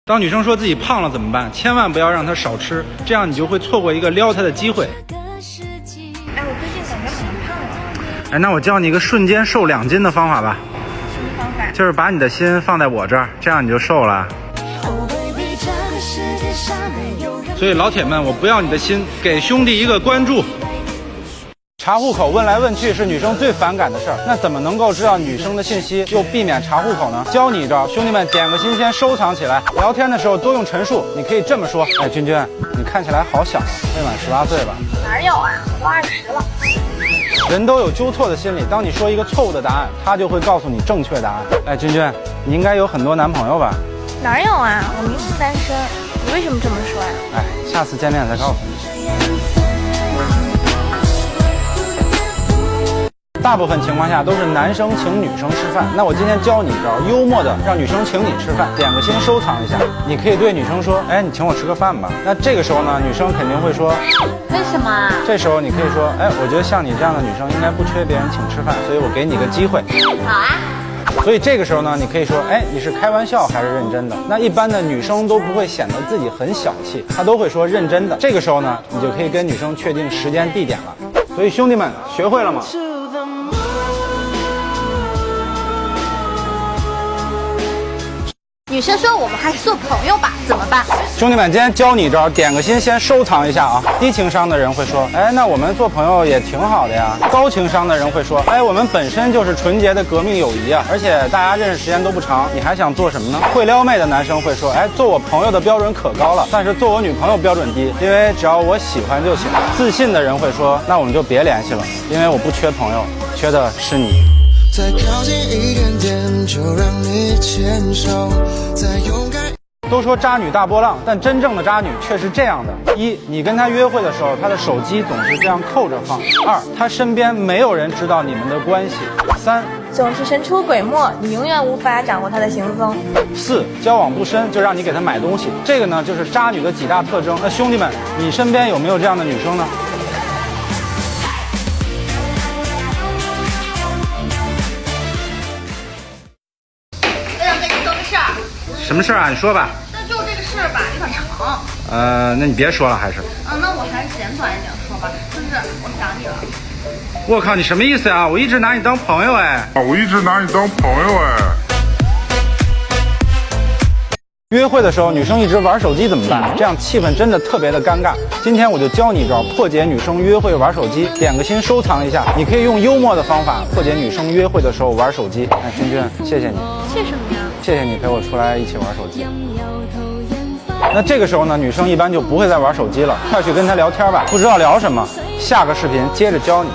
当女生说自己胖了怎么办？千万不要让她少吃，这样你就会错过一个撩她的机会。哎，我最近感觉很胖了。哎，那我教你一个瞬间瘦2斤的方法吧。什么方法？就是把你的心放在我这儿，这样你就瘦了。所以老铁们，我不要你的心，给兄弟一个关注。查户口问来问去是女生最反感的事儿，那怎么能够知道女生的信息又避免查户口呢？教你一招，兄弟们点个心先收藏起来，聊天的时候多用陈述，你可以这么说：哎，君君，你看起来好小啊，未满18岁吧？哪有啊，我20了。人都有纠错的心理，当你说一个错误的答案，他就会告诉你正确答案。哎，君君，你应该有很多男朋友吧？哪有啊，我明明单身。你为什么这么说呀？哎，下次见面再告诉你。大部分情况下都是男生请女生吃饭，那我今天教你一招，幽默的让女生请你吃饭，点个心收藏一下。你可以对女生说：哎，你请我吃个饭吧。那这个时候呢，女生肯定会说：为什么啊？这时候你可以说：哎，我觉得像你这样的女生应该不缺别人请吃饭，所以我给你个机会。好啊。所以这个时候呢，你可以说：哎，你是开玩笑还是认真的？那一般的女生都不会显得自己很小气，她都会说认真的。这个时候呢，你就可以跟女生确定时间地点了。所以兄弟们，学会了吗？女生说我们还是做朋友吧，怎么办？兄弟们，今天教你一招，点个心先收藏一下啊。低情商的人会说：哎，那我们做朋友也挺好的呀。高情商的人会说：哎，我们本身就是纯洁的革命友谊啊，而且大家认识时间都不长，你还想做什么呢？会撩妹的男生会说：哎，做我朋友的标准可高了，但是做我女朋友标准低，因为只要我喜欢就行。自信的人会说：那我们就别联系了，因为我不缺朋友，缺的是你。再靠近一点点，就让你牵手，再勇敢。都说渣女大波浪，但真正的渣女却是这样的：一，你跟她约会的时候，她的手机总是这样扣着放；二，她身边没有人知道你们的关系；三，总是神出鬼没，你永远无法掌握她的行踪；四，交往不深就让你给她买东西。这个呢，就是渣女的几大特征。那兄弟们，你身边有没有这样的女生呢？什么事儿啊？你说吧。那就这个事儿吧，有点长。那你别说了，还是。那我还是简短一点说吧。就是我想你了。我靠，你什么意思啊？我一直拿你当朋友哎。约会的时候，女生一直玩手机怎么办？这样气氛真的特别的尴尬。今天我就教你一招，破解女生约会玩手机，点个心收藏一下。你可以用幽默的方法破解女生约会的时候玩手机。哎，君君，谢谢你。谢什么呀？谢谢你陪我出来一起玩手机。那这个时候呢，女生一般就不会再玩手机了，快去跟她聊天吧。不知道聊什么，下个视频接着教你。